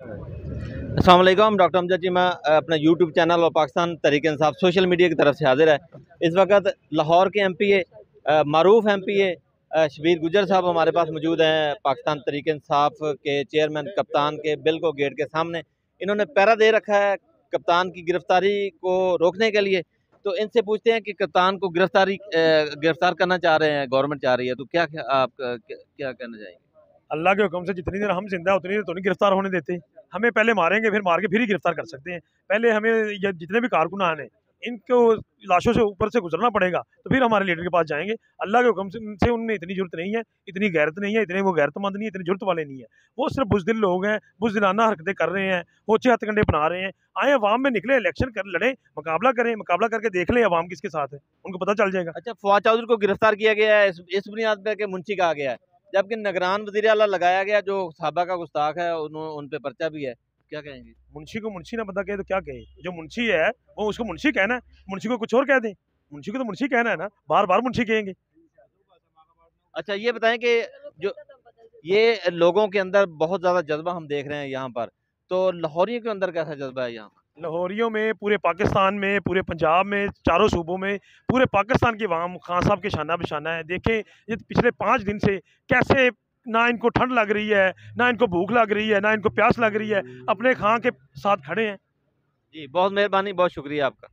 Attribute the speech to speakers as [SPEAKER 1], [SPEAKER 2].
[SPEAKER 1] अस्सलाम वालेकुम। डॉक्टर अमजद जी, मैं अपना यूट्यूब चैनल और पाकिस्तान तहरीक इंसाफ सोशल मीडिया की तरफ से हाजिर है। इस वक्त लाहौर के MPA मारूफ MPA शबीर गुजर साहब हमारे पास मौजूद हैं। पाकिस्तान तहरीक इंसाफ के चेयरमैन कप्तान के बिल्कुल गेट के सामने इन्होंने पहरा दे रखा है कप्तान की गिरफ्तारी को रोकने के लिए। तो इनसे पूछते हैं कि कप्तान को गिरफ्तार करना चाह रहे हैं, गवर्नमेंट चाह रही है, तो आप क्या कहना चाहेंगे?
[SPEAKER 2] अल्लाह के हुक्म से जितनी देर हम जिंदा उतनी देर तो नहीं गिरफ्तार होने देते। हमें पहले मारेंगे, फिर मार के फिर ही गिरफ्तार कर सकते हैं। पहले हमें ये जितने भी कारकुनान हैं इनको लाशों से ऊपर से गुजरना पड़ेगा, तो फिर हमारे लीडर के पास जाएंगे। अल्लाह के हुक्म से उनमें इतनी जरूरत नहीं है, इतनी गैरत नहीं है, इतने वो गैरतमंद नहीं है, इतनी जरूरत वाले नहीं है। वो सिर्फ बुजदिल लोग हैं, बुजदिलाना हरकतें कर रहे हैं, होचे हथकंडे बना रहे हैं। आए अवाम में निकले, इलेक्शन कर लड़े, मुकाबला करें, मुकाबला करके देख लें अवाम किसके साथ है, उनको पता चल जाएगा।
[SPEAKER 1] अच्छा, फवाद चौधरी को गिरफ्तार किया गया है इस बुनियाद पर कि मुंशी कहा गया है, जबकि निगरान वज़ीर आला लगाया गया जो साहबा का गुस्ताख है, उन पे पर्चा भी है। क्या कहेंगे?
[SPEAKER 2] मुंशी को मुंशी ना पता कहे तो क्या कहे? जो मुंशी है वो उसको मुंशी कहना है, मुंशी को कुछ और कह दें। मुंशी को तो मुंशी कहना है ना, बार बार मुंशी कहेंगे।
[SPEAKER 1] अच्छा, ये बताएं कि जो ये लोगों के अंदर बहुत ज़्यादा जज्बा हम देख रहे हैं यहाँ पर, तो लाहौरियों के अंदर कैसा जज्बा है यहाँ?
[SPEAKER 2] लाहौरियों में, पूरे पाकिस्तान में, पूरे पंजाब में, चारों सूबों में, पूरे पाकिस्तान की आवाम खान साहब के शाना बिशाना है। देखें ये पिछले 5 दिन से कैसे ना इनको ठंड लग रही है, ना इनको भूख लग रही है, ना इनको प्यास लग रही है, अपने खां के साथ खड़े हैं।
[SPEAKER 1] जी, बहुत मेहरबानी, बहुत शुक्रिया आपका।